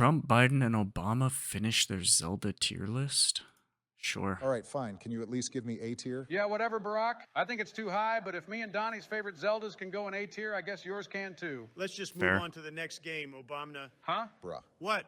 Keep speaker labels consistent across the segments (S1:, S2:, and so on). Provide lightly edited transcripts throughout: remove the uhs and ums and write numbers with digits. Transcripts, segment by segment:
S1: Trump, Biden, and Obama finish their Zelda tier list? Sure.
S2: All right, fine. Can you at least give me A tier?
S3: Yeah, whatever, Barack. I think it's too high, but if me and Donnie's favorite Zeldas can go in A tier, I guess yours can too.
S4: Let's just move
S1: Fair.
S4: on to the next game, Obama.
S3: Huh?
S2: Bruh.
S4: What?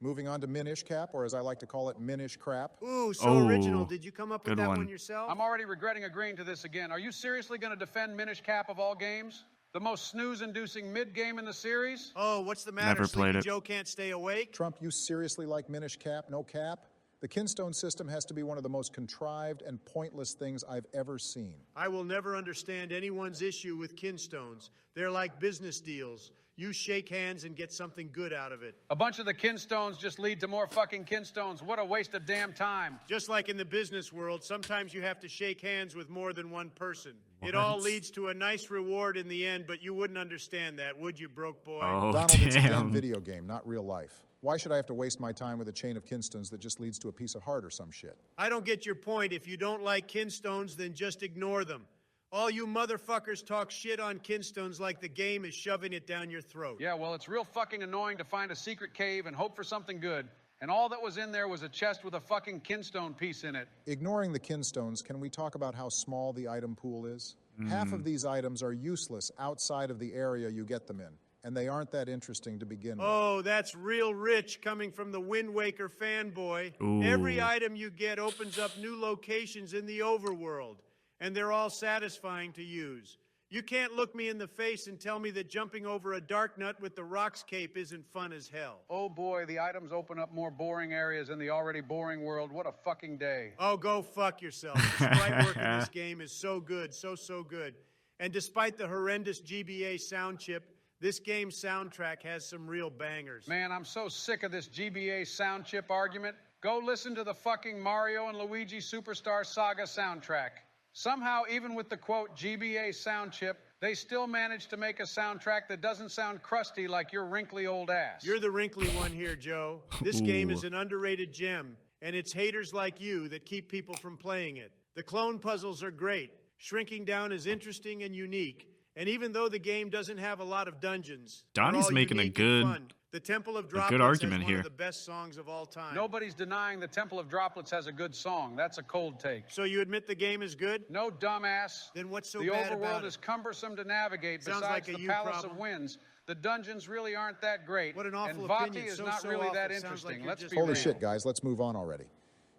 S2: Moving on to Minish Cap, or as I like to call it, Minish Crap.
S4: Ooh, so
S1: Oh,
S4: original. Did you come up with
S1: good
S4: that
S1: one.
S4: one yourself?
S3: I'm already regretting agreeing to this again. Are you seriously going to defend Minish Cap of all games? The most snooze-inducing mid-game in the series?
S4: Oh, what's the matter?
S1: Never played
S4: Sleepy
S1: it.
S4: Joe can't stay awake?
S2: Trump, you seriously like Minish Cap, no cap? The Kinstone system has to be one of the most contrived and pointless things I've ever seen.
S4: I will never understand anyone's issue with kinstones. They're like business deals. You shake hands and get something good out of it.
S3: A bunch of the kinstones just lead to more fucking kinstones. What a waste of damn time.
S4: Just like in the business world, sometimes you have to shake hands with more than one person. It all leads to a nice reward in the end, but you wouldn't understand that, would you, broke boy?
S1: Oh,
S2: Donald, it's a damn
S1: damn.
S2: video game, not real life. Why should I have to waste my time with a chain of Kinstones that just leads to a piece of heart or some shit?
S4: I don't get your point. If you don't like kinstones, then just ignore them. All you motherfuckers talk shit on kinstones like the game is shoving it down your throat.
S3: Yeah, well, it's real fucking annoying to find a secret cave and hope for something good. And all that was in there was a chest with a fucking kinstone piece in it.
S2: Ignoring the Kinstones, can we talk about how small the item pool is? Half of these items are useless outside of the area you get them in, and they aren't that interesting to begin with.
S4: Oh, that's real rich coming from the Wind Waker fanboy.
S1: Ooh.
S4: Every item you get opens up new locations in the overworld, and they're all satisfying to use. You can't look me in the face and tell me that jumping over a dark nut with the rocks cape isn't fun as hell.
S3: Oh boy, the items open up more boring areas in the already boring world. What a fucking day.
S4: Oh, go fuck yourself. The sprite work in this game is so good, so good. And despite the horrendous GBA sound chip, this game's soundtrack has some real bangers.
S3: Man, I'm so sick of this GBA sound chip argument. Go listen to the fucking Mario and Luigi Superstar Saga soundtrack. Somehow, even with the quote GBA sound chip, they still managed to make a soundtrack that doesn't sound crusty like your wrinkly old ass.
S4: You're the wrinkly one here, Joe. This game
S1: Ooh.
S4: is an underrated gem, and it's haters like you that keep people from playing it. The clone puzzles are great. Shrinking down is interesting and unique. And even though the game doesn't have a lot of dungeons, they're
S1: Donnie's
S4: all
S1: making a
S4: unique
S1: good-
S4: and fun. The Temple of
S1: good
S4: Droplets
S1: argument
S4: has one
S1: here.
S4: of the best songs of all time.
S3: Nobody's denying the Temple of Droplets has a good song. That's a cold take.
S4: So you admit the game is good?
S3: No, dumbass.
S4: Then what's so
S3: the
S4: bad
S3: overworld
S4: about
S3: is
S4: it?
S3: cumbersome to navigate.
S4: Sounds
S3: Besides
S4: like a
S3: the
S4: you
S3: Palace
S4: problem.
S3: of Winds, the dungeons really aren't that great.
S4: What an awful
S3: and Vati
S4: opinion.
S3: is
S4: So
S3: not really that
S4: awful. Sounds like
S3: interesting.
S4: you're
S3: Let's
S4: just
S3: be
S2: Holy
S3: real.
S2: shit, guys, let's move on already.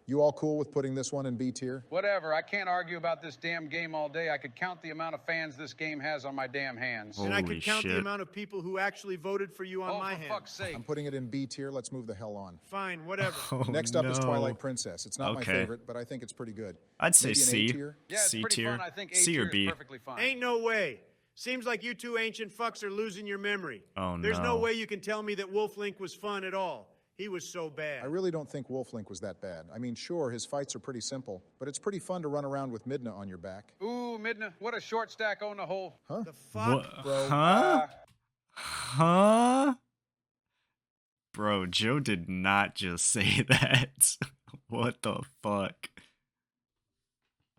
S2: You all cool with putting this one in B tier?
S3: Whatever. I can't argue about this damn game all day. I could count the amount of fans this game has on my damn hands.
S1: Oh.
S4: And I
S1: Holy
S4: could count the
S1: shit.
S4: amount of people who actually voted for you on
S3: Oh,
S4: my
S3: for
S4: hand.
S3: fuck's sake.
S2: I'm putting it in B tier. Let's move the hell on.
S4: Fine, whatever.
S1: Oh,
S2: Next up is
S1: no.
S2: Twilight Princess. It's not my
S1: Okay.
S2: favorite, but I think it's pretty good.
S1: I'd say
S2: Maybe an A
S1: C.
S2: tier?
S3: Yeah, it's
S1: C
S3: pretty
S1: tier.
S3: fun. I think A
S1: C or
S3: tier
S1: B.
S3: is perfectly fine.
S4: Ain't no way. Seems like you two ancient fucks are losing your memory.
S1: Oh,
S4: There's
S1: no.
S4: no way you can tell me that Wolf Link was fun at all. He was so bad.
S2: I really don't think Wolf Link was that bad. I mean, sure, his fights are pretty simple, but it's pretty fun to run around with Midna on your back.
S3: Ooh, Midna, what a short stack on the hole.
S4: The fuck?
S1: What?
S2: Bro.
S1: Huh? Huh? Bro, Joe did not just say that. What the fuck?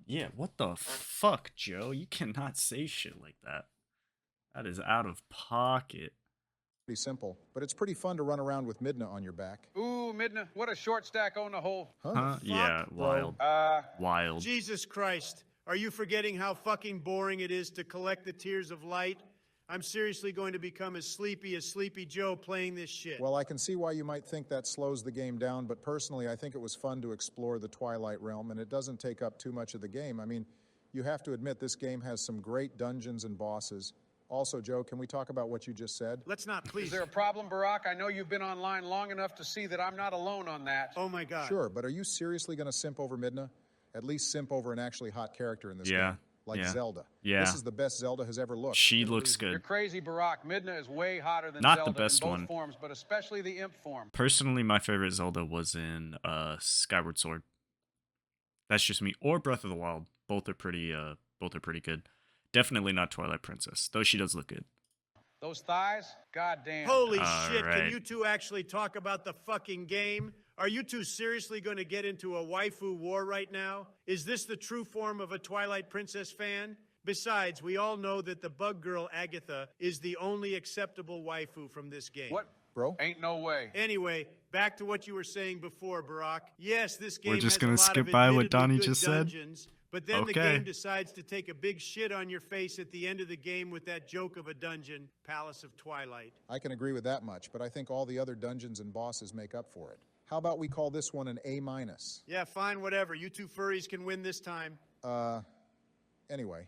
S1: Yeah, what the fuck, Joe? You cannot say shit like that. That is out of pocket.
S2: Pretty simple, but it's pretty fun to run around with Midna on your back.
S3: Ooh, Midna, what a short stack on the hole.
S1: Huh? Yeah, wild. Wild.
S4: Jesus Christ. Are you forgetting how fucking boring it is to collect the tears of light? I'm seriously going to become as Sleepy Joe playing this shit.
S2: Well, I can see why you might think that slows the game down, but personally, I think it was fun to explore the Twilight realm, and it doesn't take up too much of the game. I mean, you have to admit this game has some great dungeons and bosses. Also, Joe, can we talk about what you just said?
S4: Let's not,
S3: Is
S4: please.
S3: there a problem, Barack? I know you've been online long enough to see that I'm not alone on that.
S4: Oh my God.
S2: Sure, but are you seriously going to simp over Midna? At least simp over an actually hot character in this
S1: Yeah,
S2: game, like
S1: yeah.
S2: Zelda.
S1: Yeah.
S2: This is the best Zelda has ever looked.
S1: She looks
S3: You're
S1: good.
S3: crazy, Barack. Midna is way hotter than
S1: Not the
S3: Zelda
S1: best
S3: in both
S1: one.
S3: forms, but especially the imp form.
S1: Personally, my favorite Zelda was in Skyward Sword. That's just me. Or Breath of the Wild. Both are pretty good. Definitely not Twilight Princess, though she does look good.
S3: Those thighs? God damn.
S4: Holy
S1: All
S4: shit,
S1: right.
S4: can you two actually talk about the fucking game? Are you two seriously going to get into a waifu war right now? Is this the true form of a Twilight Princess fan? Besides, we all know that the bug girl Agatha is the only acceptable waifu from this game.
S3: What
S2: bro.
S3: Ain't no way.
S4: Anyway, back to what you were saying before, Barack. Yes, this game
S1: We're just
S4: has
S1: gonna
S4: a lot
S1: skip
S4: of
S1: by what
S4: admittedly
S1: Donnie
S4: good
S1: just said?
S4: dungeons, but then the
S1: Okay.
S4: game decides to take a big shit on your face at the end of the game with that joke of a dungeon, Palace of Twilight.
S2: I can agree with that much, but I think all the other dungeons and bosses make up for it. How about we call this one an A-?
S4: Yeah, fine, whatever. You two furries can win this time.
S2: Anyway,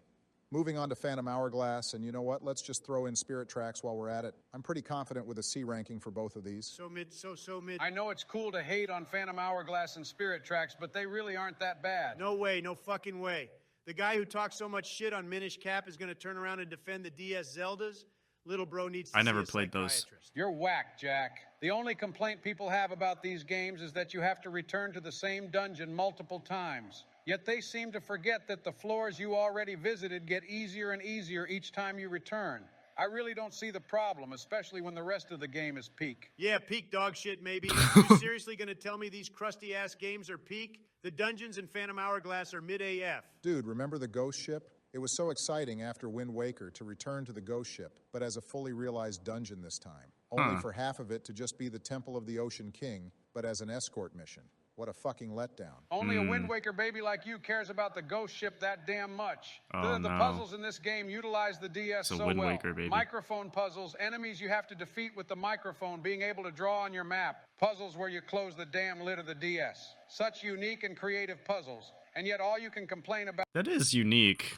S2: moving on to Phantom Hourglass, and you know what? Let's just throw in Spirit Tracks while we're at it. I'm pretty confident with a C ranking for both of these.
S4: So mid.
S3: I know it's cool to hate on Phantom Hourglass and Spirit Tracks, but they really aren't that bad.
S4: No way, no fucking way. The guy who talks so much shit on Minish Cap is going to turn around and defend the DS Zeldas? Little bro needs to
S1: I never
S4: see a
S1: played those.
S4: psychiatrist.
S3: You're whack, Jack. The only complaint people have about these games is that you have to return to the same dungeon multiple times. Yet they seem to forget that the floors you already visited get easier and easier each time you return. I really don't see the problem, especially when the rest of the game is peak.
S4: Yeah, peak dog shit, maybe. You seriously going to tell me these crusty-ass games are peak? The dungeons in Phantom Hourglass are mid-AF.
S2: Dude, remember the Ghost Ship? It was so exciting after Wind Waker to return to the Ghost Ship, but as a fully realized dungeon this time. Only for half of it to just be the Temple of the Ocean King, but as an escort mission. What a fucking letdown.
S3: Only a Wind Waker baby like you cares about the ghost ship that damn much.
S1: Oh,
S3: the
S1: no.
S3: puzzles in this game utilize the DS
S1: It's a
S3: so
S1: Wind
S3: well.
S1: Waker baby.
S3: Microphone puzzles, enemies you have to defeat with the microphone, being able to draw on your map. Puzzles where you close the damn lid of the DS. Such unique and creative puzzles. And yet all you can complain about
S1: That is unique.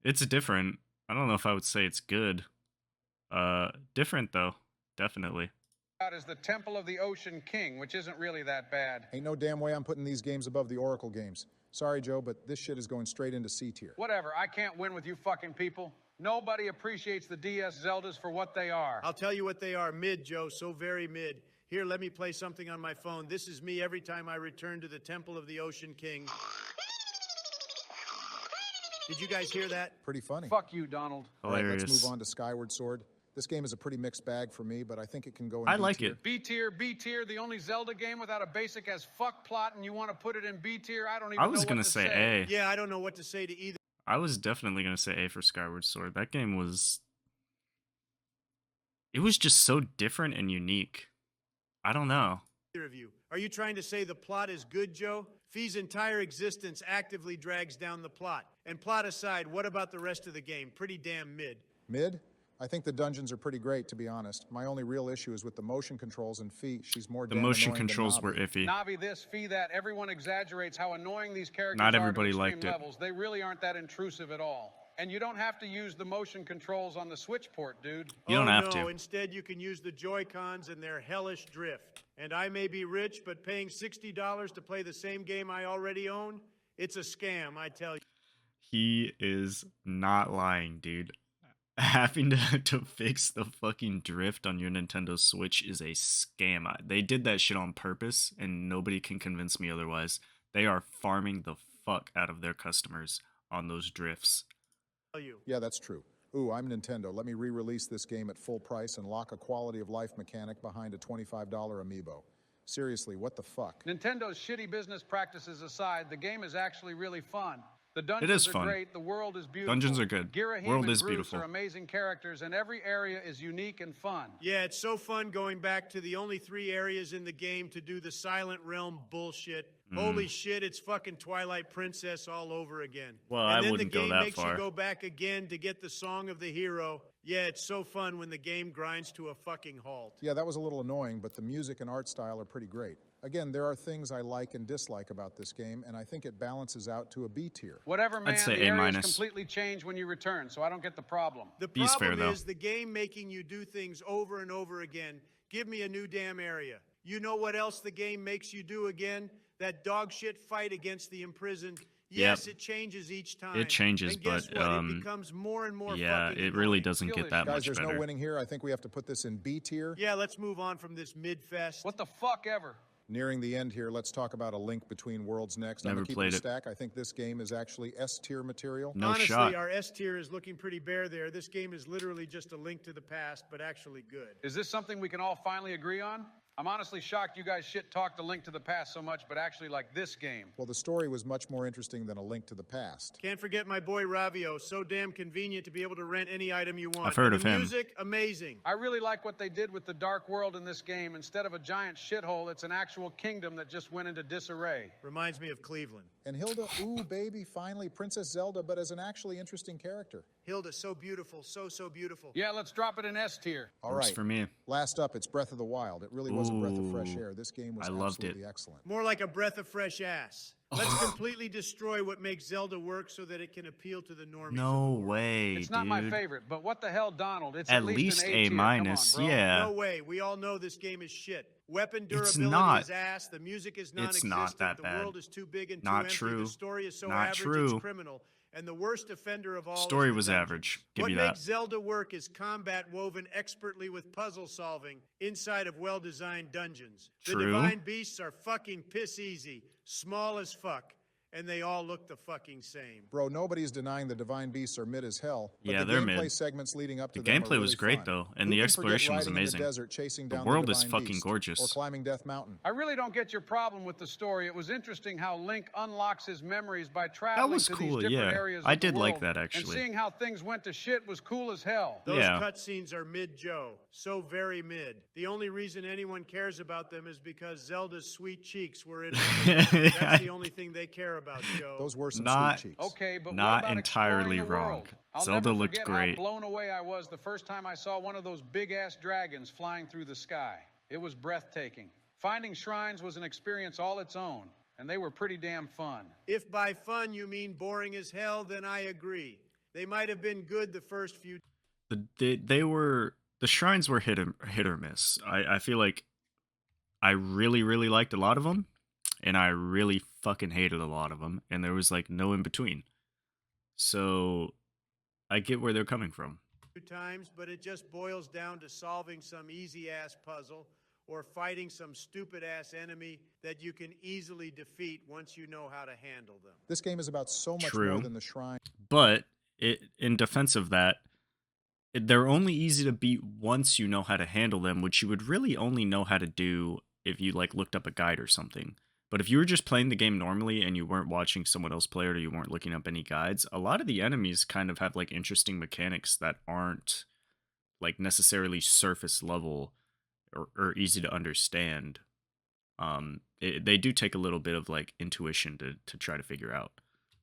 S1: It's different. I don't know if I would say it's good. Different though. Definitely.
S3: is the Temple of the Ocean King, which isn't really that bad.
S2: Ain't no damn way I'm putting these games above the Oracle games. Sorry, Joe, but this shit is going straight into C tier.
S3: Whatever, I can't win with you fucking people. Nobody appreciates the DS Zeldas for what they are.
S4: I'll tell you what they are. Mid, Joe. So very mid. Here, let me play something on my phone. This is me every time I return to the Temple of the Ocean King. Did you guys hear that?
S2: Pretty funny.
S3: Fuck you, Donald.
S2: All right,
S1: Hilarious.
S2: let's move on to Skyward Sword. This game is a pretty mixed bag for me, but I think it can go in
S1: I
S2: B
S1: like
S2: tier.
S1: it.
S3: B tier, the only Zelda game without a basic as fuck plot, and you want to put it in B tier? I don't even know
S1: I was
S3: what
S1: gonna
S3: to
S1: say
S3: say.
S1: A.
S4: Yeah, I don't know what to say to either.
S1: I was definitely gonna say A for Skyward Sword. That game was. It was just so different and unique. I don't know.
S4: Of you. Are you trying to say the plot is good, Joe? Fee's entire existence actively drags down the plot. And plot aside, what about the rest of the game? Pretty damn mid.
S2: Mid? I think the dungeons are pretty great, to be honest. My only real issue is with the motion controls and Fee. She's more
S1: The
S2: damn
S1: motion
S2: annoying than
S1: controls were
S2: Navi.
S1: iffy.
S3: Navi this, Fee that, everyone exaggerates how annoying these characters
S1: Not
S3: are
S1: everybody
S3: to extreme
S1: liked it.
S3: levels. They really aren't that intrusive at all. And you don't have to use the motion controls on the Switch port, dude.
S1: You don't have
S4: no.
S1: to.
S4: Instead, you can use the Joy-Cons and their hellish drift. And I may be rich, but paying $60 to play the same game I already own, it's a scam, I tell you.
S1: He is not lying, dude. Having to fix the fucking drift on your Nintendo Switch is a scam. They did that shit on purpose, and nobody can convince me otherwise. They are farming the fuck out of their customers on those drifts.
S2: Yeah, that's true. Ooh, I'm Nintendo. Let me re-release this game at full price and lock a quality of life mechanic behind a $25 amiibo. Seriously, what the fuck?
S3: Nintendo's shitty business practices aside, the game is actually really fun. The
S1: It
S3: dungeons
S1: is
S3: are
S1: fun.
S3: great, the world is beautiful.
S1: Dungeons are good.
S3: Girahim
S1: World
S3: and
S1: is
S3: Bruce
S1: beautiful.
S3: are amazing characters, and every area is unique and fun.
S4: Yeah, it's so fun going back to the only 3 areas in the game to do the Silent Realm bullshit. Holy shit, it's fucking Twilight Princess all over again.
S1: Well,
S4: and
S1: I
S4: then
S1: wouldn't
S4: the
S1: go
S4: game
S1: that
S4: makes
S1: far.
S4: you go back again to get the Song of the Hero. Yeah, it's so fun when the game grinds to a fucking halt.
S2: Yeah, that was a little annoying, but the music and art style are pretty great. Again, there are things I like and dislike about this game, and I think it balances out to a B tier.
S3: Whatever, man,
S1: say
S3: the
S1: A
S3: areas
S1: minus.
S3: completely change when you return, so I don't get the problem.
S4: The
S1: B's fair,
S4: problem
S1: though.
S4: is the game making you do things over and over again. Give me a new damn area. You know what else the game makes you do again? That dog shit fight against the imprisoned. Yes, it changes each time.
S1: It changes,
S4: and guess
S1: but,
S4: what? It becomes more and more
S1: Yeah,
S4: fucking
S1: it really
S4: annoying.
S1: doesn't
S3: Killy.
S1: get that
S2: Guys,
S1: much
S2: there's
S1: better.
S2: no winning here. I think we have to put this in B tier.
S4: Yeah, let's move on from this mid-fest.
S3: What the fuck ever?
S2: Nearing the end here, let's talk about A Link Between Worlds next. I'm
S1: Never
S2: gonna keep
S1: played
S2: it
S1: it.
S2: stack. I think this game is actually S tier material.
S1: No
S4: Honestly,
S1: shot.
S4: our S tier is looking pretty bare there. This game is literally just a link to the past, but actually good.
S3: Is this something we can all finally agree on? I'm honestly shocked you guys shit-talked A Link to the Past so much, but actually like this game.
S2: Well, the story was much more interesting than A Link to the Past.
S4: Can't forget my boy Ravio. So damn convenient to be able to rent any item you want.
S1: I've heard
S4: And
S1: of
S4: the
S1: him.
S4: music, amazing.
S3: I really like what they did with the Dark World in this game. Instead of a giant shithole, it's an actual kingdom that just went into disarray.
S4: Reminds me of Cleveland.
S2: And Hilda, ooh, baby, finally, Princess Zelda, but as an actually interesting character.
S4: Hilda, so beautiful, so beautiful.
S3: Yeah, let's drop it in S tier.
S2: All
S1: Works
S2: right.
S1: for me.
S2: Last up, it's Breath of the Wild. It really was a breath of fresh
S1: Ooh,
S2: air. This game was
S1: I loved it.
S2: absolutely excellent.
S4: More like a breath of fresh ass. Let's completely destroy what makes Zelda work so that it can appeal to the normies.
S1: No way,
S3: It's
S1: dude.
S3: not my favorite, but what the hell, Donald? It's
S1: At
S3: least
S1: least
S3: an A
S1: A
S3: tier.
S1: minus,
S3: Come on, bro.
S1: yeah.
S4: No way. We all know this game is shit. Weapon durability
S1: not.
S4: is ass. The music is
S1: It's
S4: non-existent.
S1: not that
S4: the
S1: bad.
S4: world is too big and too
S1: Not
S4: empty.
S1: true.
S4: The story is so
S1: Not
S4: average
S1: true.
S4: it's criminal. And the worst offender of all
S1: Story
S4: is the
S1: was
S4: dungeons.
S1: average. Give
S4: what
S1: you
S4: makes
S1: that.
S4: Zelda work is combat woven expertly with puzzle solving inside of well-designed dungeons. The
S1: True.
S4: divine beasts are fucking piss easy, small as fuck, and they all look the fucking same.
S2: Bro, nobody's denying the divine beasts are mid as hell. But
S1: Yeah,
S2: the
S1: they're
S2: gameplay
S1: mid.
S2: segments leading up to
S1: The
S2: them are
S1: gameplay was
S2: really
S1: great,
S2: fun.
S1: though, and
S2: Who
S1: the
S2: can
S1: exploration
S2: forget
S1: was
S2: riding in
S1: amazing.
S2: the desert, chasing
S1: The
S2: down
S1: world
S2: the
S1: is
S2: divine
S1: fucking
S2: beast,
S1: gorgeous.
S2: or climbing Death Mountain.
S3: I really don't get your problem with the story. It was interesting how Link unlocks his memories by traveling
S1: was
S3: to
S1: cool,
S3: these different
S1: yeah.
S3: areas
S1: I
S3: of the
S1: did like
S3: world,
S1: that,
S3: And
S1: actually.
S3: seeing how things went to shit was cool as hell.
S4: Those
S1: Yeah.
S4: cutscenes are mid-Joe. So very mid. The only reason anyone cares about them is because Zelda's sweet cheeks were in them. That's the only thing they care about, Joe.
S2: Those were some
S1: Not-
S2: sweet cheeks.
S3: Okay, but
S1: Not
S3: what about
S1: entirely
S3: exploring the
S1: wrong.
S3: world? I'll
S1: Zelda
S3: never
S1: looked
S3: forget
S1: great.
S3: how blown away I was the first time I saw one of those big-ass dragons flying through the sky. It was breathtaking. Finding shrines was an experience all its own, and they were pretty damn fun.
S4: If by fun you mean boring as hell, then I agree. They might have been good the first few.
S1: The shrines were hit or miss. I feel like I really liked a lot of them, and I really fucking hated a lot of them, and there was like no in between. So I get where they're coming from.
S4: times, but it just boils down to solving some easy-ass puzzle or fighting some stupid-ass enemy that you can easily defeat once you know how to handle them.
S2: This game is about so much
S1: True.
S2: more than the shrine.
S1: But in defense of that, they're only easy to beat once you know how to handle them, which you would really only know how to do if you like looked up a guide or something. But if you were just playing the game normally and you weren't watching someone else play it or you weren't looking up any guides, a lot of the enemies kind of have like interesting mechanics that aren't like necessarily surface level or easy to understand. They do take a little bit of like intuition to try to figure out.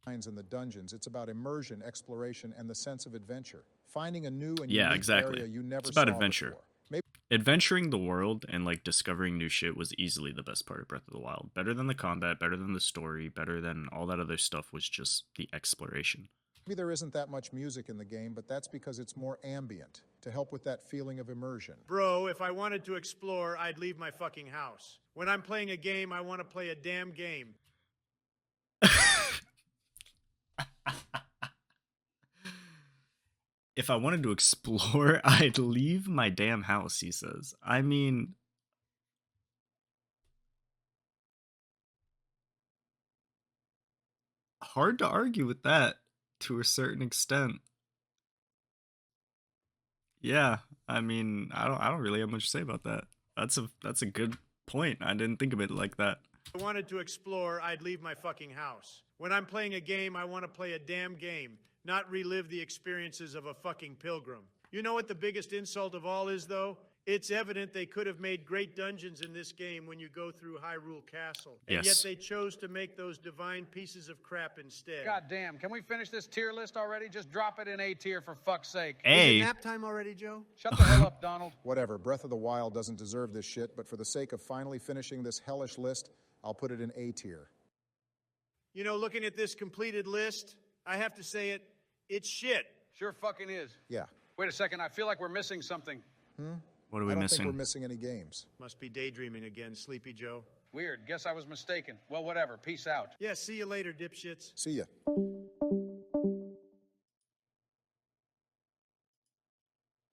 S2: Shrines and the dungeons. It's about immersion, exploration, and the sense of adventure. Finding a new and
S1: Yeah,
S2: unique
S1: exactly.
S2: area you never
S1: It's about
S2: saw
S1: adventure.
S2: before. Maybe
S1: Adventuring the world and like discovering new shit was easily the best part of Breath of the Wild. Better than the combat, better than the story, better than all that other stuff was just the exploration.
S2: there isn't that much music in the game, but that's because it's more ambient to help with that feeling of immersion.
S4: Bro, if I wanted to explore, I'd leave my fucking house. When I'm playing a game, I want to play a damn game.
S1: If I wanted to explore, I'd leave my damn house, he says. I mean, hard to argue with that to a certain extent. Yeah, I mean, I don't really have much to say about that. That's a good point. I didn't think of it like that.
S4: If I wanted to explore, I'd leave my fucking house. When I'm playing a game, I want to play a damn game, not relive the experiences of a fucking pilgrim. You know what the biggest insult of all is, though? It's evident they could have made great dungeons in this game when you go through Hyrule Castle. And
S1: Yes.
S4: yet they chose to make those divine pieces of crap instead.
S3: God damn, can we finish this tier list already? Just drop it in A tier for fuck's sake.
S4: Is it
S1: A,
S4: nap time already, Joe?
S3: Shut the hell up, Donald.
S2: Whatever, Breath of the Wild doesn't deserve this shit, but for the sake of finally finishing this hellish list, I'll put it in A tier.
S4: You know, looking at this completed list, I have to say it's shit.
S3: Sure fucking is.
S2: Yeah.
S3: Wait a second, I feel like we're missing something.
S1: what are
S2: I
S1: we
S2: don't think we're
S1: missing?
S2: missing any games.
S4: Must be daydreaming again, Sleepy Joe.
S3: Weird, guess I was mistaken. Well, whatever, peace out.
S4: Yeah, see you later, dipshits.
S2: See ya.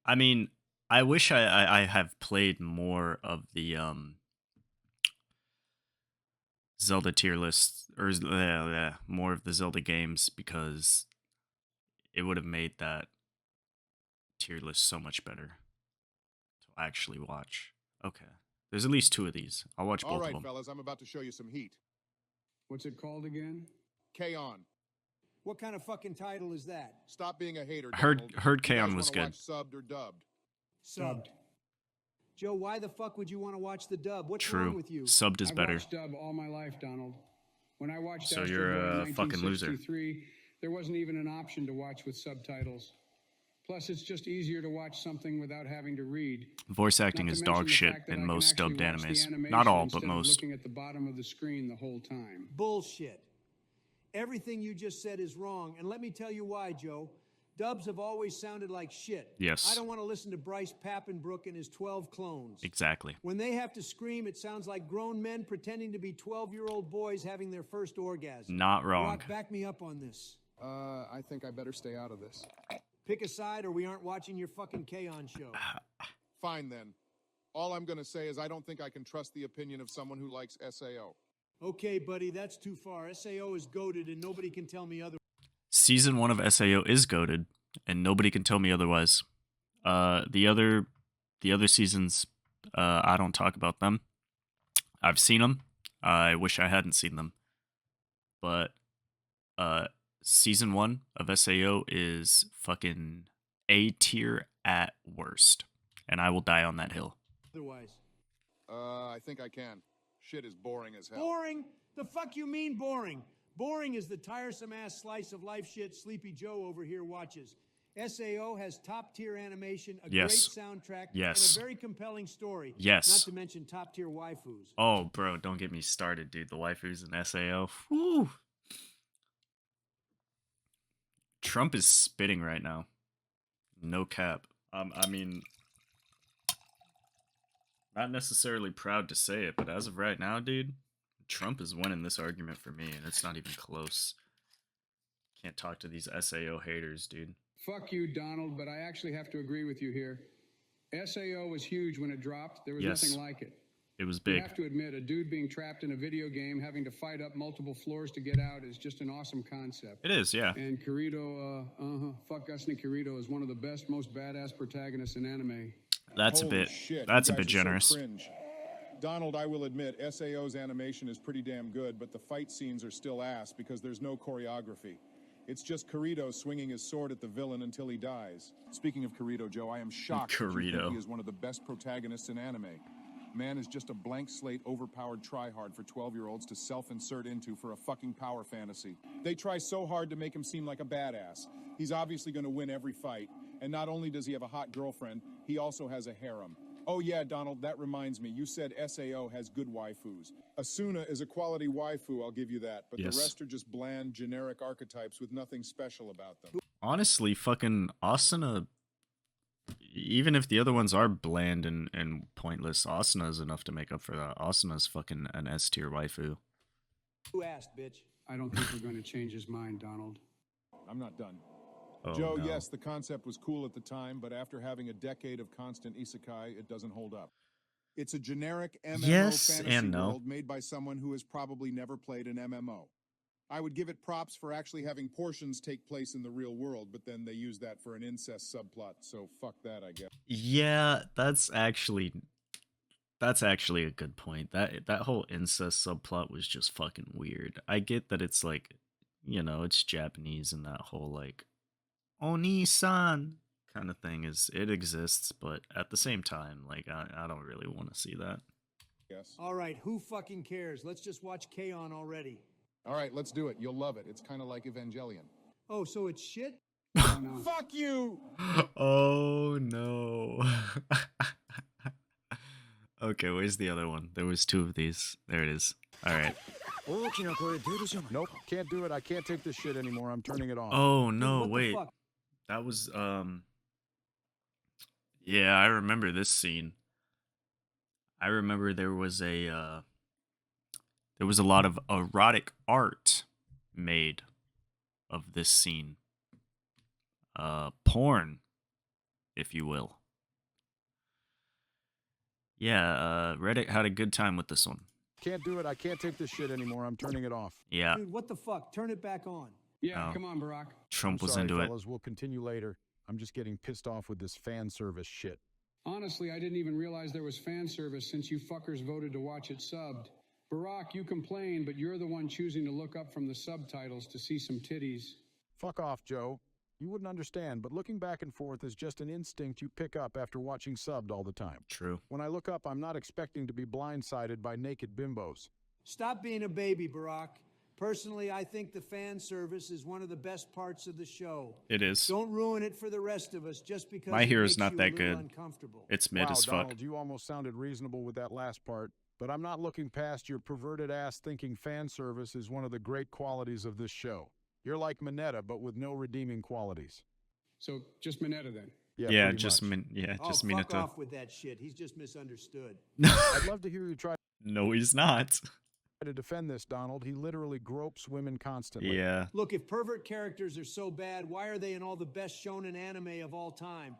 S1: I mean, I wish I have played more of the Zelda tier list, or more of the Zelda games, because it would have made that tier list so much better to actually watch. Okay. There's at least 2 of these. I'll watch both
S2: All right,
S1: of them.
S2: fellas, I'm about to show you some heat.
S3: What's it called again?
S2: K-On!
S5: What kind of fucking title is that?
S2: Stop being a hater,
S1: Heard
S2: Donald.
S1: K-On!
S2: You guys
S1: was
S2: wanna
S1: good.
S2: watch subbed or dubbed?
S5: Subbed. Joe, why the fuck would you want to watch the dub? What's
S1: True.
S5: wrong with you?
S1: Subbed is
S3: I've
S1: better.
S3: watched dub all my life, Donald. When I watched
S1: So
S3: Astro
S1: you're
S3: Boy
S1: a
S3: in
S1: fucking loser.
S3: 1963, there wasn't even an option to watch with subtitles. Plus, it's just easier to watch something without having to read.
S1: Voice acting
S3: Not
S1: is
S3: to
S1: dog
S3: mention the
S1: shit
S3: fact that
S1: in
S3: I can
S1: most
S3: actually
S1: dubbed
S3: watch the
S1: animes.
S3: animation
S1: Not all,
S3: instead
S1: but
S3: of
S1: most.
S3: looking at the bottom of the screen the whole time.
S5: Bullshit. Everything you just said is wrong, and let me tell you why, Joe. Dubs have always sounded like shit.
S1: Yes.
S5: I don't want to listen to Bryce Papenbrook and his 12 clones.
S1: Exactly.
S5: When they have to scream, it sounds like grown men pretending to be 12-year-old boys having their first orgasm.
S1: Not wrong.
S5: Rock, back me up on this.
S6: I think I better stay out of this.
S5: Pick a side or we aren't watching your fucking K-On! Show.
S2: Fine, then. All I'm gonna say is I don't think I can trust the opinion of someone who likes SAO.
S5: Okay, buddy, that's too far. SAO is goated and nobody can tell me otherwise.
S1: Season 1 of SAO is goated, and nobody can tell me otherwise. The other seasons, I don't talk about them. I've seen them. I wish I hadn't seen them. But season 1 of SAO is fucking A tier at worst, and I will die on that hill.
S2: I think I can. Shit is boring as hell.
S5: Boring? The fuck you mean boring? Boring is the tiresome ass slice of life shit Sleepy Joe over here watches. SAO has top tier animation, a
S1: Yes.
S5: great soundtrack,
S1: Yes.
S5: and a very compelling story.
S1: Yes.
S5: Not to mention top tier waifus.
S1: Oh, bro, don't get me started, dude. The waifus in SAO. Whew. Trump is spitting right now. No cap. I mean, not necessarily proud to say it, but as of right now, dude, Trump is winning this argument for me, and it's not even close. Can't talk to these SAO haters, dude.
S3: Fuck you, Donald, but I actually have to agree with you here. SAO was huge when it dropped. There was
S1: Yes.
S3: nothing like it.
S1: It was
S3: You
S1: big.
S3: have to admit, a dude being trapped in a video game, having to fight up multiple floors to get out, is just an awesome concept.
S1: It is, yeah.
S3: And Kirito, fuck Gusny Kirito, is one of the best, most badass protagonists in anime.
S1: That's
S2: Holy
S1: a bit.
S2: shit,
S1: That's
S2: you
S1: a bit
S2: guys are so
S1: generous.
S2: cringe. Donald, I will admit, SAO's animation is pretty damn good, but the fight scenes are still ass because there's no choreography. It's just Kirito swinging his sword at the villain until he dies. Speaking of Kirito, Joe, I am shocked that you
S1: Kirito.
S2: think he is one of the best protagonists in anime. Man is just a blank slate, overpowered tryhard for 12-year-olds to self-insert into for a fucking power fantasy. They try so hard to make him seem like a badass. He's obviously going to win every fight, and not only does he have a hot girlfriend, he also has a harem. Oh yeah, Donald, that reminds me. You said SAO has good waifus. Asuna is a quality waifu, I'll give you that, but
S1: Yes.
S2: the rest are just bland, generic archetypes with nothing special about them.
S1: Honestly, fucking Asuna, even if the other ones are bland and pointless, Asuna is enough to make up for that. Asuna's fucking an S tier waifu.
S5: Who asked, bitch?
S3: I don't think we're going to change his mind, Donald.
S2: I'm not done.
S1: Oh,
S2: Joe,
S1: no.
S2: yes, the concept was cool at the time, but after having a decade of constant isekai, it doesn't hold up. It's a generic MMO
S1: Yes
S2: fantasy
S1: and no.
S2: world made by someone who has probably never played an MMO. I would give it props for actually having portions take place in the real world, but then they use that for an incest subplot, so fuck that, I guess.
S1: Yeah, that's actually a good point. That whole incest subplot was just fucking weird. I get that it's like, you know, it's Japanese and that whole like Oni-san kind of thing it exists, but at the same time, like I don't really want to see that.
S2: Yes.
S5: All right, who fucking cares? Let's just watch K-On! Already.
S2: All right, let's do it. You'll love it. It's kind of like Evangelion.
S5: Oh, so it's shit?
S2: Fuck you!
S1: Oh no. Okay, where's the other one? There was 2 of these. There it is. All right.
S6: Nope, can't do it. I can't take this shit anymore. I'm turning it off.
S1: Oh no,
S5: What the
S1: wait.
S5: fuck?
S1: That was yeah, I remember this scene. I remember there was a lot of erotic art made of this scene. Porn, if you will. Yeah, Reddit had a good time with this one.
S6: Can't do it. I can't take this shit anymore. I'm turning it off.
S1: Yeah,
S5: Dude, what the fuck? Turn it back on.
S3: Yeah,
S1: Oh.
S3: come on, Barack.
S1: Trump
S6: I'm
S1: was
S6: sorry,
S1: into it.
S6: fellas. We'll continue later. I'm just getting pissed off with this fan service shit.
S7: Honestly, I didn't even realize there was fan service since you fuckers voted to watch it subbed. Barack, you complain, but you're the one choosing to look up from the subtitles to see some titties.
S6: Fuck off, Joe. You wouldn't understand, but looking back and forth is just an instinct you pick up after watching subbed all the time.
S1: True.
S6: When I look up, I'm not expecting to be blindsided by naked bimbos.
S5: Stop being a baby, Barack. Personally, I think the fan service is one of the best parts of the show.
S1: It is.
S5: Don't ruin it for the rest of us just because
S1: My
S5: it
S1: Hero's
S5: makes
S1: not
S5: you
S1: that
S5: a little
S1: good.
S5: uncomfortable.
S1: It's mid
S6: Wow,
S1: as fuck.
S6: Donald, you almost sounded reasonable with that last part, but I'm not looking past your perverted ass thinking fan service is one of the great qualities of this show. You're like Mineta, but with no redeeming qualities.
S7: So, just Mineta then.
S1: Yeah,
S6: pretty
S1: just
S6: much.
S1: just
S5: fuck
S1: Minato.
S5: off with that shit. He's just misunderstood.
S6: I'd love to hear you try
S1: No, he's not.
S6: to defend this, Donald. He literally gropes women constantly.
S1: Yeah.
S5: Look, if pervert characters are so bad, why are they in all the best shonen anime of all time?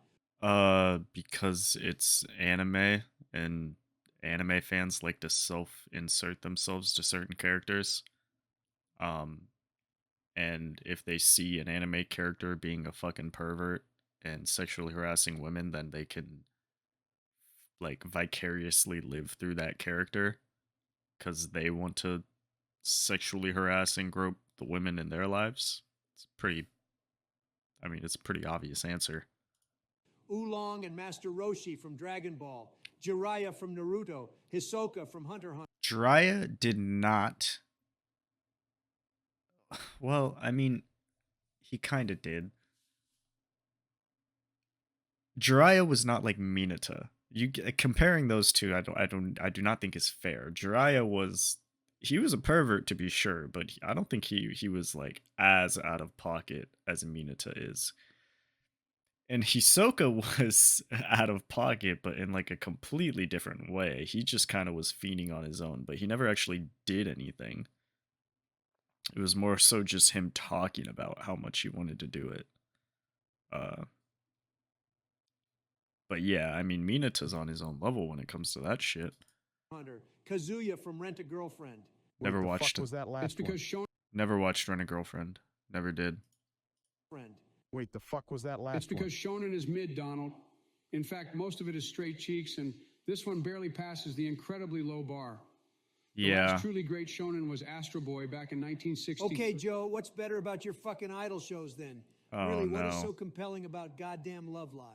S1: Because it's anime and anime fans like to self-insert themselves to certain characters. And if they see an anime character being a fucking pervert and sexually harassing women, then they can like vicariously live through that character because they want to sexually harass and grope the women in their lives. It's a pretty obvious answer.
S5: Oolong and Master Roshi from Dragon Ball, Jiraiya from Naruto, Hisoka from Hunter x Hunter.
S1: Jiraiya did not. Well, he kind of did. Jiraiya was not like Minato. Comparing those two, I do not think is fair. Jiraiya was a pervert to be sure, but I don't think he was like as out of pocket as Minato is. And Hisoka was out of pocket, but in like a completely different way. He just kind of was fiending on his own, but he never actually did anything. It was more so just him talking about how much he wanted to do it. But yeah, Minato's on his own level when it comes to that shit.
S5: Hunter, Kazuya from Rent a Girlfriend.
S1: Never
S6: What the
S1: watched
S6: fuck was
S1: it.
S6: that last
S7: It's because Shonen.
S1: Never watched Rent a Girlfriend. Never did.
S5: Friend.
S6: Wait, the fuck was that last
S7: It's because Shonen is mid, Donald. In fact, most of it is straight cheeks, and this one barely passes the incredibly low bar. The
S1: Yeah.
S7: last truly great Shonen was Astro Boy back in 1960.
S5: Okay, Joe, what's better about your fucking idol shows then?
S1: Oh,
S5: really, what is
S1: no.
S5: so compelling about goddamn Love Live?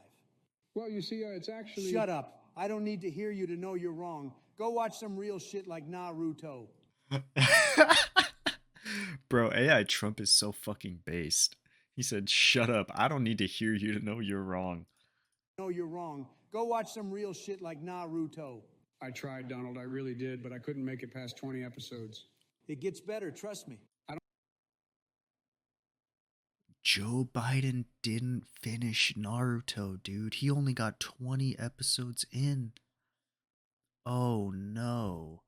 S7: Well, you see, it's actually...
S5: Shut up. I don't need to hear you to know you're wrong. Go watch some real shit like Naruto.
S1: Bro, AI Trump is so fucking based. He said, shut up. I don't need to hear you to know you're wrong.
S5: No, you're wrong. Go watch some real shit like Naruto.
S7: I tried, Donald, I really did, but I couldn't make it past 20 episodes.
S5: It gets better, trust me.
S1: Joe Biden didn't finish Naruto, dude. He only got 20 episodes in. Oh, no.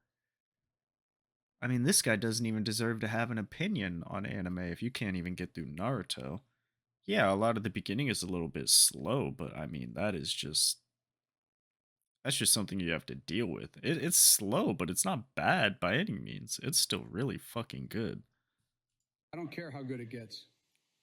S1: This guy doesn't even deserve to have an opinion on anime if you can't even get through Naruto. Yeah, a lot of the beginning is a little bit slow, but that's just something you have to deal with. It's slow, but it's not bad by any means. It's still really fucking good.
S7: I don't care how good it gets.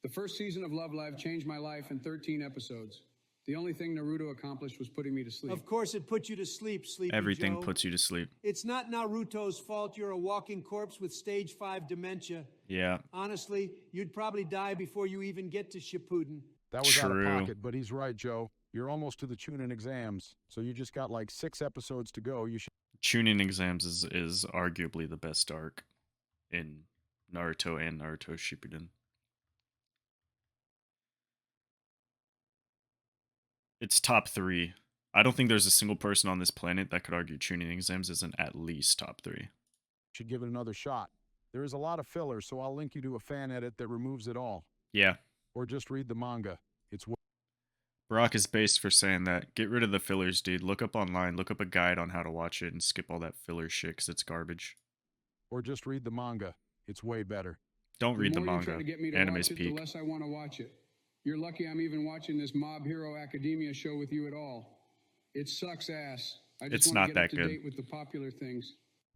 S7: The first season of Love Live changed my life in 13 episodes. The only thing Naruto accomplished was putting me to sleep.
S5: Of course it put you to sleep, Sleepy
S1: Everything
S5: Joe.
S1: puts you to sleep.
S5: It's not Naruto's fault you're a walking corpse with stage 5 dementia.
S1: Yeah.
S5: Honestly, you'd probably die before you even get to Shippuden.
S6: That was out
S1: True.
S6: of pocket, but he's right, Joe. You're almost to the Chunin exams, so you just got like 6 episodes to go. You should
S1: Chunin exams is arguably the best arc in Naruto and Naruto Shippuden. It's top 3. I don't think there's a single person on this planet that could argue Chunin exams isn't at least top 3.
S6: give it another shot. There is a lot of filler, so I'll link you to a fan edit that removes it all.
S1: Yeah.
S6: Or just read the manga. It's
S1: Barack is based for saying that. Get rid of the fillers, dude. Look up online. Look up a guide on how to watch it and skip all that filler shit because it's garbage.
S6: Or just read the manga. It's way better.
S1: Don't read the
S7: more you
S1: manga.
S7: try to get me to
S1: Anime's
S7: watch it,
S1: peak.
S7: the less I want to watch it. You're lucky I'm even watching this Mob Hero Academia show with you at all. It sucks ass. I just
S1: It's
S7: want
S1: not
S7: to get
S1: that
S7: up to
S1: good.
S7: date with the popular things.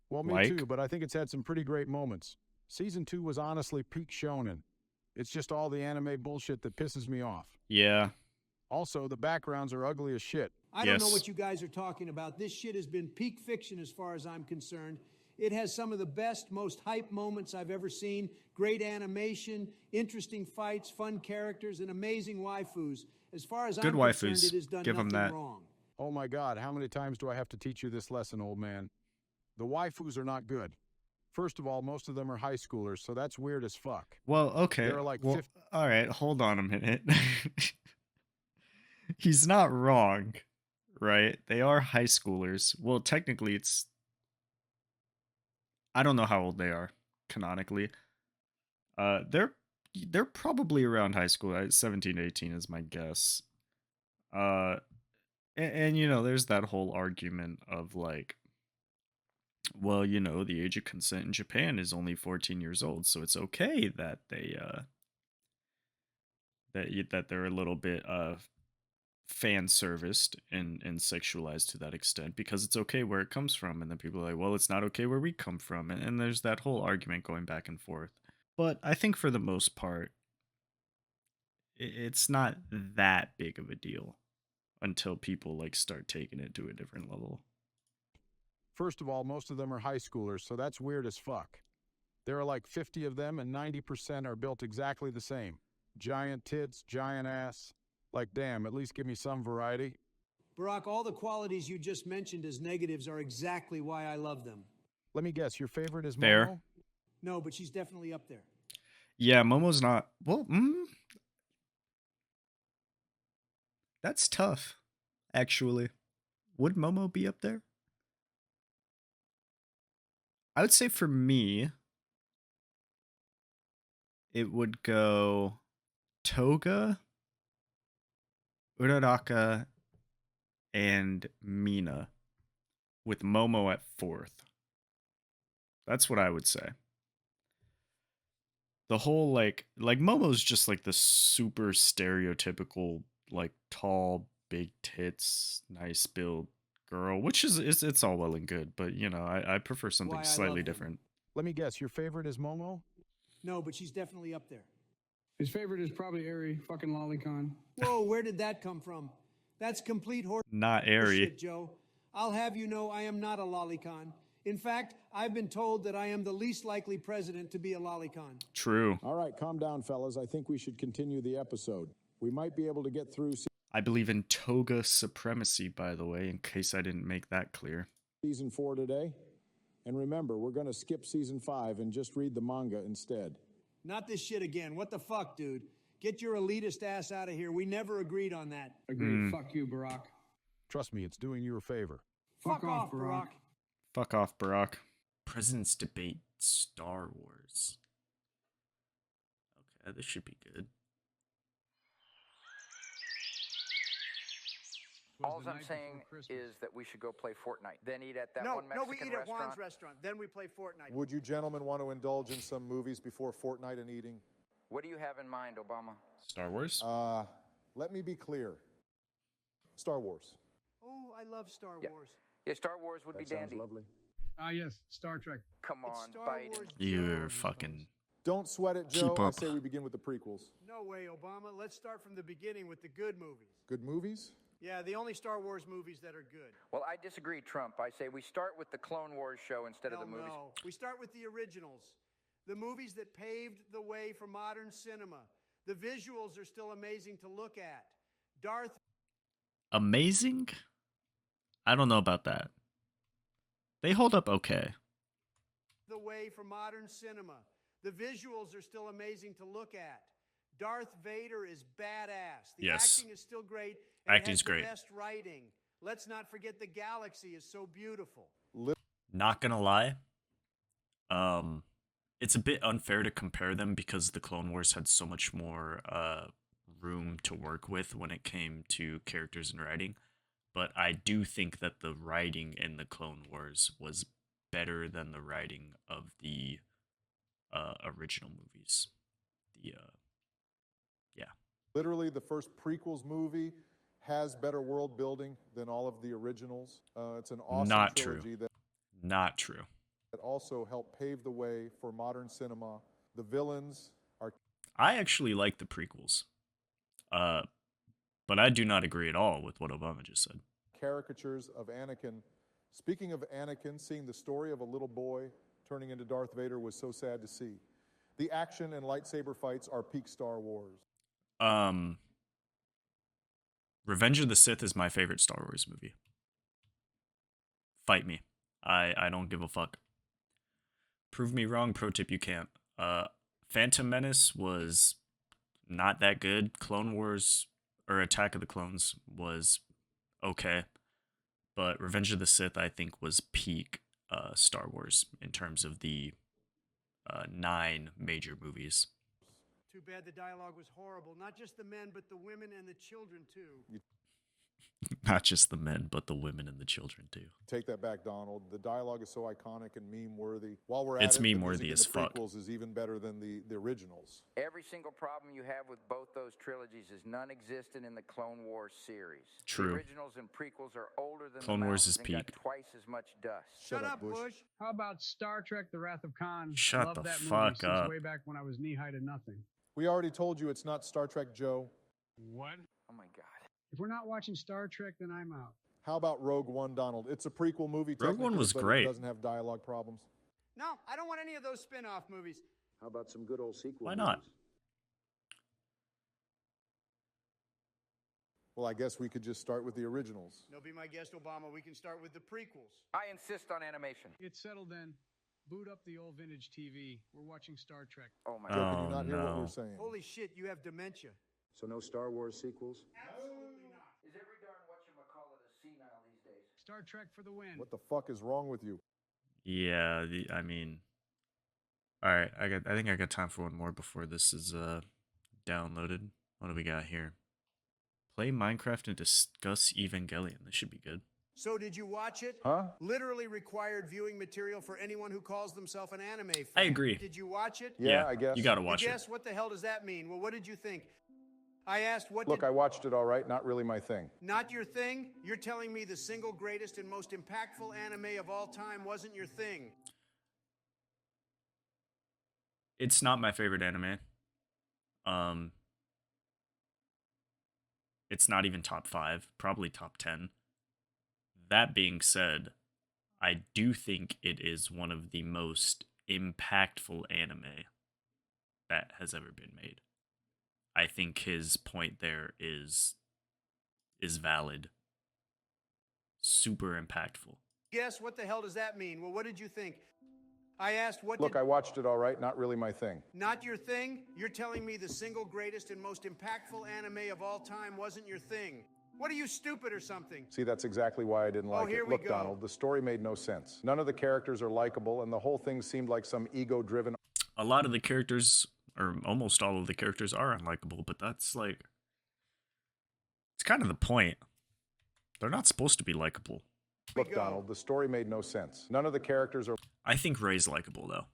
S6: Well, me
S1: Like?
S6: too, but I think it's had some pretty great moments. Season 2 was honestly peak shonen. It's just all the anime bullshit that pisses me off.
S1: Yeah.
S6: Also, the backgrounds are ugly as shit.
S5: I don't know
S1: Yes.
S5: what you guys are talking about. This shit has been peak fiction as far as I'm concerned. It has some of the best, most hype moments I've ever seen. Great animation, interesting fights, fun characters, and amazing waifus. As far as
S1: Good
S5: I'm concerned,
S1: waifus.
S5: it has done
S1: Give 'em
S5: nothing
S1: that.
S5: wrong.
S6: Oh my god, how many times do I have to teach you this lesson, old man? The waifus are not good. First of all, most of them are high schoolers, so that's weird as fuck.
S1: Well, okay.
S6: There are like
S1: well,
S6: 50
S1: all right, hold on a minute. He's not wrong, right? They are high schoolers. Well, technically it's I don't know how old they are canonically. They're probably around high school. 17, 18 is my guess. Uh and you know, there's that whole argument of like, well, you know, the age of consent in Japan is only 14 years old, so it's okay that that they're a little bit fan serviced and sexualized to that extent because it's okay where it comes from. And then people are like, well, it's not okay where we come from. And there's that whole argument going back and forth. But I think for the most part, it's not that big of a deal until people like start taking it to a different level.
S6: First of all, most of them are high schoolers, so that's weird as fuck. There are like 50 of them, and 90% are built exactly the same. Giant tits, giant ass. Like, damn, at least give me some variety.
S5: Barack, all the qualities you just mentioned as negatives are exactly why I love them.
S6: Let me guess, your favorite is
S1: Fair.
S6: Momo?
S5: No, but she's definitely up there.
S1: Yeah, Momo's not. Well, that's tough, actually. Would Momo be up there? I would say for me, it would go Toga, Uraraka, and Mina, with Momo at fourth. That's what I would say. The whole like Momo's just like the super stereotypical like tall, big tits, nice build girl, which is it's all well and good, but you know, I prefer something
S5: Why I
S1: slightly
S5: love them.
S1: different.
S6: Let me guess, your favorite is Momo?
S5: No, but she's definitely up there.
S7: His favorite is probably Eri, fucking lolicon.
S5: Whoa, where did that come from? That's complete
S1: Not airy.
S5: horseshit, Joe. I'll have you know I am not a lolicon. In fact, I've been told that I am the least likely president to be a lolicon.
S1: True.
S2: All right, calm down, fellas. I think we should continue the episode. We might be able to get through
S1: I believe in toga supremacy, by the way, in case I didn't make that clear.
S2: season 4 today. And remember, we're going to skip season 5 and just read the manga instead.
S5: Not this shit again. What the fuck, dude? Get your elitist ass out of here. We never agreed on that.
S7: Agreed. Fuck you, Barack.
S6: Trust me, it's doing you a favor.
S5: Fuck off, Barack.
S1: Fuck off, Barack. President's Debate Star Wars. Okay, this should be good.
S8: All I'm saying is that we should go play Fortnite, then eat at that
S5: No,
S8: one Mexican
S5: we eat at
S8: restaurant.
S5: Juan's restaurant. Then we play Fortnite.
S2: Would you gentlemen want to indulge in some movies before Fortnite and eating?
S8: What do you have in mind, Obama?
S1: Star Wars?
S2: Let me be clear. Star Wars.
S5: Oh, I love Star
S8: Yeah.
S5: Wars.
S8: Yeah, Star Wars would be
S2: That sounds
S8: dandy.
S2: lovely.
S7: Ah, yes, Star Trek.
S8: Come
S5: It's
S8: on,
S5: Star
S8: Biden.
S5: Wars,
S1: You're
S5: Joe.
S1: fucking...
S2: Don't sweat it, Joe.
S1: Keep
S2: I
S1: up.
S2: say we begin with the prequels.
S5: No way, Obama. Let's start from the beginning with the good movies.
S2: Good movies?
S5: Yeah, the only Star Wars movies that are good.
S8: Well, I disagree, Trump. I say we start with the Clone Wars show instead of
S5: Hell
S8: the movies.
S5: no. We start with the originals. The movies that paved the way for modern cinema. The visuals are still amazing to look at. Darth
S1: Amazing? I don't know about that. They hold up okay.
S5: the way for modern cinema. The visuals are still amazing to look at. Darth Vader is badass. The
S1: Yes.
S5: acting is still great. And it
S1: Acting's
S5: has the
S1: great.
S5: best writing. Let's not forget the galaxy is so beautiful.
S1: Not gonna lie. It's a bit unfair to compare them because the Clone Wars had so much more room to work with when it came to characters and writing. But I do think that the writing in the Clone Wars was better than the writing of the original movies.
S2: Literally, the first prequels movie has better world building than all of the originals. It's an awesome
S1: Not true.
S2: trilogy that
S1: Not true.
S2: also helped pave the way for modern cinema. The villains are
S1: I actually like the prequels. But I do not agree at all with what Obama just said.
S2: Caricatures of Anakin. Speaking of Anakin, seeing the story of a little boy turning into Darth Vader was so sad to see. The action and lightsaber fights are peak Star Wars.
S1: Revenge of the Sith is my favorite Star Wars movie. Fight me. I don't give a fuck. Prove me wrong, pro tip you can't. Phantom Menace was not that good. Clone Wars or Attack of the Clones was okay. But Revenge of the Sith, I think, was peak Star Wars in terms of the 9 major movies.
S5: Too bad the dialogue was horrible. Not just the men, but the women and the children, too.
S1: Not just the men, but the women and the children, too.
S2: Take that back, Donald. The dialogue is so iconic and meme-worthy. While we're at
S1: It's
S2: it,
S1: meme-worthy
S2: the
S1: as
S2: music in
S1: fuck.
S2: the prequels is even better than the originals.
S8: Every single problem you have with both those trilogies is non-existent in the Clone Wars series.
S1: True.
S8: The originals and prequels are older than
S1: Clone
S8: the
S1: Wars is
S8: mountains and got
S1: peak.
S8: twice as much dust.
S5: Shut up, Bush.
S7: How about Star Trek: The Wrath of Khan?
S1: Shut
S7: Love
S1: the
S7: that movie
S1: fuck
S7: since
S1: up.
S7: way back when I was knee-high to nothing.
S2: We already told you it's not Star Trek, Joe.
S7: What?
S8: Oh my God.
S7: If we're not watching Star Trek, then I'm out.
S2: How about Rogue One, Donald? It's a prequel movie.
S1: Rogue One
S2: technically,
S1: was
S2: but
S1: great.
S2: It doesn't have dialogue problems.
S5: No, I don't want any of those spin-off movies.
S9: How about some good old sequel
S1: Why not?
S9: movies?
S2: Well, I guess we could just start with the originals.
S5: No, be my guest, Obama. We can start with the prequels.
S8: I insist on animation.
S7: It's settled then. Boot up the old vintage TV. We're watching Star Trek.
S8: Oh my
S2: Joe,
S8: God.
S2: can you not hear what
S1: no.
S2: we're saying?
S5: Holy shit, you have dementia.
S9: So no Star Wars sequels?
S5: Absolutely not.
S8: Is every darn whatchamacallit a senile these days?
S7: Star Trek for the win.
S2: What the fuck is wrong with you?
S1: Yeah, I mean, all right. I think I got time for one more before this is downloaded. What do we got here? Play Minecraft and discuss Evangelion. This should be good.
S5: So did you watch it?
S2: Huh?
S5: Literally required viewing material for anyone who calls themselves an anime fan.
S1: I agree.
S5: Did you watch it?
S2: Yeah, I guess.
S1: You gotta watch it.
S5: Yes, what the hell does that mean? Well, what did you think? I asked what
S2: Look,
S5: did...
S2: I watched it all right. Not really my thing.
S5: Not your thing? You're telling me the single greatest and most impactful anime of all time wasn't your thing?
S1: It's not my favorite anime. It's not even top 5, probably top 10. That being said, I do think it is one of the most impactful anime that has ever been made. I think his point there is valid. Super impactful.
S5: Yes, what the hell does that mean? Well, what did you think? I asked what
S2: Look,
S5: did...
S2: I watched it all right. Not really my thing.
S5: Not your thing? You're telling me the single greatest and most impactful anime of all time wasn't your thing? What are you, stupid or something?
S2: See, that's exactly why I didn't like
S5: here
S2: it.
S5: we
S2: Look,
S5: go.
S2: Donald, the story made no sense. None of the characters are likable, and the whole thing seemed like some ego-driven...
S1: A lot of the characters, or almost all of the characters, are unlikable, but that's like... It's kind of the point. They're not supposed to be likable.
S2: Look, Donald, the story made no sense. None of the characters are...
S1: I think Ray's likable, though.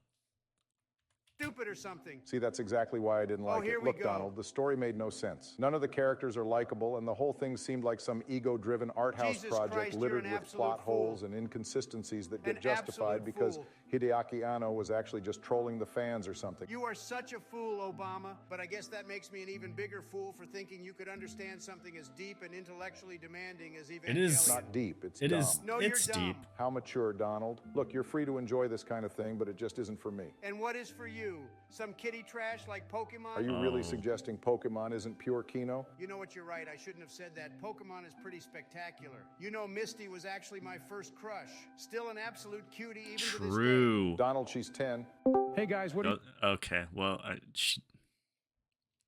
S5: Stupid or something?
S2: See, that's exactly why I didn't like
S5: here
S2: it.
S5: we
S2: Look,
S5: go.
S2: Donald, the story made no sense. None of the characters are likable, and the whole thing seemed like some ego-driven art house
S5: Jesus
S2: project
S5: Christ, you're
S2: littered
S5: an
S2: with
S5: absolute
S2: plot
S5: fool.
S2: holes and inconsistencies that
S5: An
S2: get justified
S5: absolute
S2: because
S5: fool.
S2: Hideaki Anno was actually just trolling the fans or something.
S5: You are such a fool, Obama, but I guess that makes me an even bigger fool for thinking you could understand something as deep and intellectually demanding as Evangelion.
S1: It is
S2: It's not deep, it's
S1: It
S2: dumb.
S1: is.
S5: No,
S1: It's
S5: you're dumb.
S1: deep.
S2: How mature, Donald. Look, you're free to enjoy this kind of thing, but it just isn't for me.
S5: And what is for you? Some kitty trash like Pokemon?
S2: Are you really
S1: Oh.
S2: suggesting Pokemon isn't pure Kino?
S5: You know what, you're right. I shouldn't have said that. Pokemon is pretty spectacular. You know, Misty was actually my first crush. Still an absolute cutie even to this day.
S1: True.
S2: Donald, she's 10.
S7: Hey guys, what are
S1: Okay, well,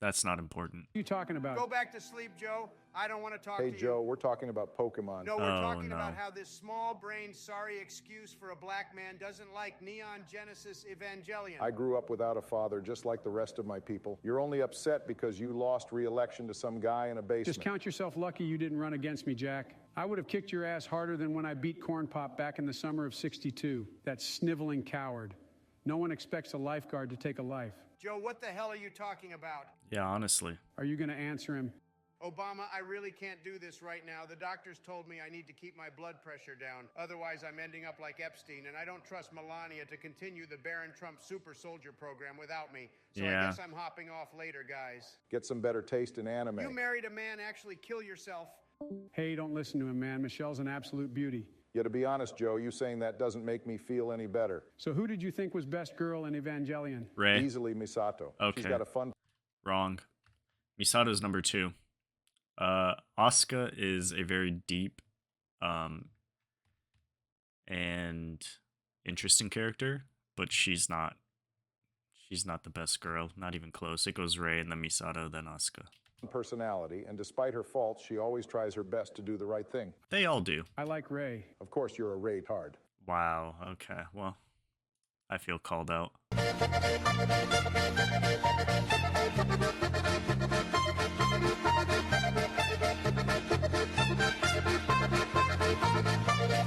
S1: that's not important.
S7: you talking about?
S5: Go back to sleep, Joe. I don't want to talk
S2: Hey,
S5: to
S2: Joe,
S5: you.
S2: we're talking about Pokemon.
S5: No, we're
S1: Oh,
S5: talking
S1: no.
S5: about how this small-brained, sorry excuse for a black man doesn't like Neon Genesis Evangelion.
S2: I grew up without a father, just like the rest of my people. You're only upset because you lost re-election to some guy in a basement.
S7: Just count yourself lucky you didn't run against me, Jack. I would have kicked your ass harder than when I beat Corn Pop back in the summer of '62. That sniveling coward. No one expects a lifeguard to take a life.
S5: Joe, what the hell are you talking about?
S1: Yeah, honestly.
S7: Are you going to answer him?
S4: Obama, I really can't do this right now. The doctors told me I need to keep my blood pressure down. Otherwise, I'm ending up like Epstein, and I don't trust Melania to continue the Baron Trump super soldier program without me. So I guess I'm hopping off later, guys.
S2: Get some better taste in anime.
S4: You married a man, actually kill yourself.
S7: Hey, don't listen to him, man. Michelle's an absolute beauty.
S2: Yeah, to be honest, Joe, you saying that doesn't make me feel any better.
S7: So who did you think was best girl in Evangelion?
S1: Rey.
S2: Easily Misato.
S1: Okay.
S2: She's got a fun...
S1: Wrong. Misato's number 2. Asuka is a very deep and interesting character, but she's not the best girl, not even close. It goes Rey and then Misato, then Asuka.
S2: personality, and despite her faults, she always tries her best to do the right thing.
S1: They all do.
S7: I like Rey.
S2: Of course, you're a Rey-tard.
S1: Wow, okay, well, I feel called out.